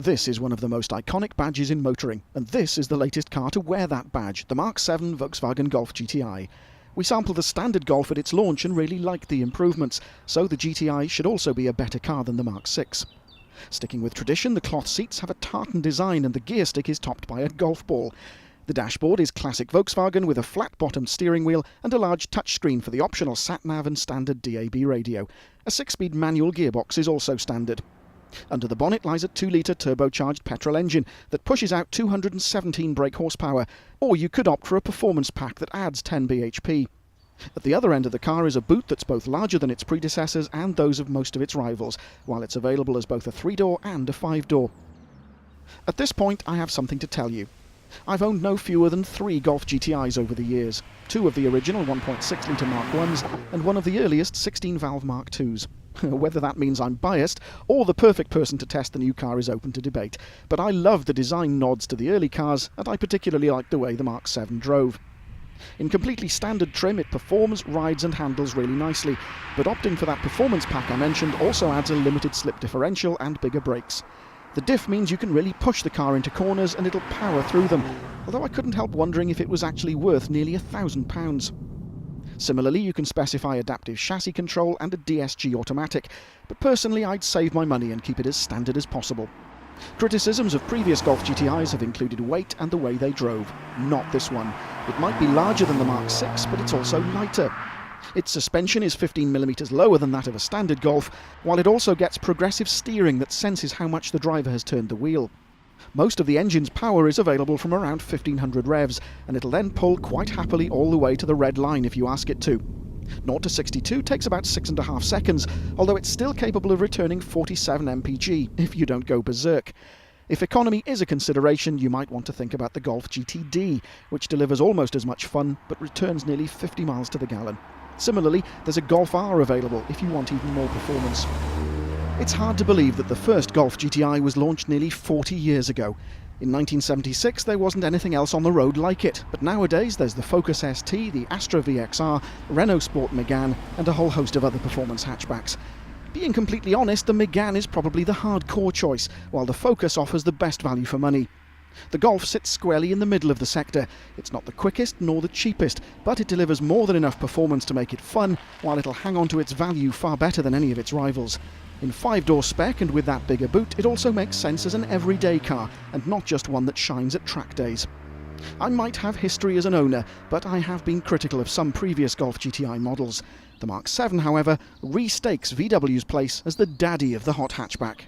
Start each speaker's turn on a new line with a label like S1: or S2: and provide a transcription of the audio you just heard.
S1: This is one of the most iconic badges in motoring, and this is the latest car to wear that badge, the Mark 7 Volkswagen Golf GTI. We sampled the standard Golf at its launch and really liked the improvements, so the GTI should also be a better car than the Mark 6. Sticking with tradition, the cloth seats have a tartan design and the gear stick is topped by a golf ball. The dashboard is classic Volkswagen with a flat-bottomed steering wheel and a large touchscreen for the optional sat-nav and standard DAB radio. A 6-speed manual gearbox is also standard. Under the bonnet lies a 2-litre turbocharged petrol engine that pushes out 217 brake horsepower, or you could opt for a performance pack that adds 10 bhp. At the other end of the car is a boot that's both larger than its predecessors and those of most of its rivals, while it's available as both a 3-door and a 5-door. At this point, I have something to tell you. I've owned no fewer than 3 Golf GTIs over the years, 2 of the original 1.6-litre Mark 1s and one of the earliest 16-valve Mark 2s. Whether that means I'm biased or the perfect person to test the new car is open to debate, but I love the design nods to the early cars and I particularly like the way the Mark 7 drove. In completely standard trim it performs, rides and handles really nicely, but opting for that performance pack I mentioned also adds a limited slip differential and bigger brakes. The diff means you can really push the car into corners and it'll power through them, although I couldn't help wondering if it was actually worth nearly £1,000. Similarly, you can specify adaptive chassis control and a DSG automatic, but personally I'd save my money and keep it as standard as possible. Criticisms of previous Golf GTIs have included weight and the way they drove. Not this one. It might be larger than the Mark 6, but it's also lighter. Its suspension is 15mm lower than that of a standard Golf, while it also gets progressive steering that senses how much the driver has turned the wheel. Most of the engine's power is available from around 1500 revs, and it'll then pull quite happily all the way to the red line if you ask it to. 0 to 62 takes about 6.5 seconds, although it's still capable of returning 47 mpg if you don't go berserk. If economy is a consideration, you might want to think about the Golf GTD, which delivers almost as much fun but returns nearly 50 miles to the gallon. Similarly, there's a Golf R available if you want even more performance. It's hard to believe that the first Golf GTI was launched nearly 40 years ago. In 1976 there wasn't anything else on the road like it, but nowadays there's the Focus ST, the Astra VXR, Renault Sport Megane and a whole host of other performance hatchbacks. Being completely honest, the Megane is probably the hardcore choice, while the Focus offers the best value for money. The Golf sits squarely in the middle of the sector. It's not the quickest nor the cheapest, but it delivers more than enough performance to make it fun, while it'll hang on to its value far better than any of its rivals. In 5-door spec and with that bigger boot, it also makes sense as an everyday car, and not just one that shines at track days. I might have history as an owner, but I have been critical of some previous Golf GTI models. The Mark 7, however, restakes VW's place as the daddy of the hot hatchback.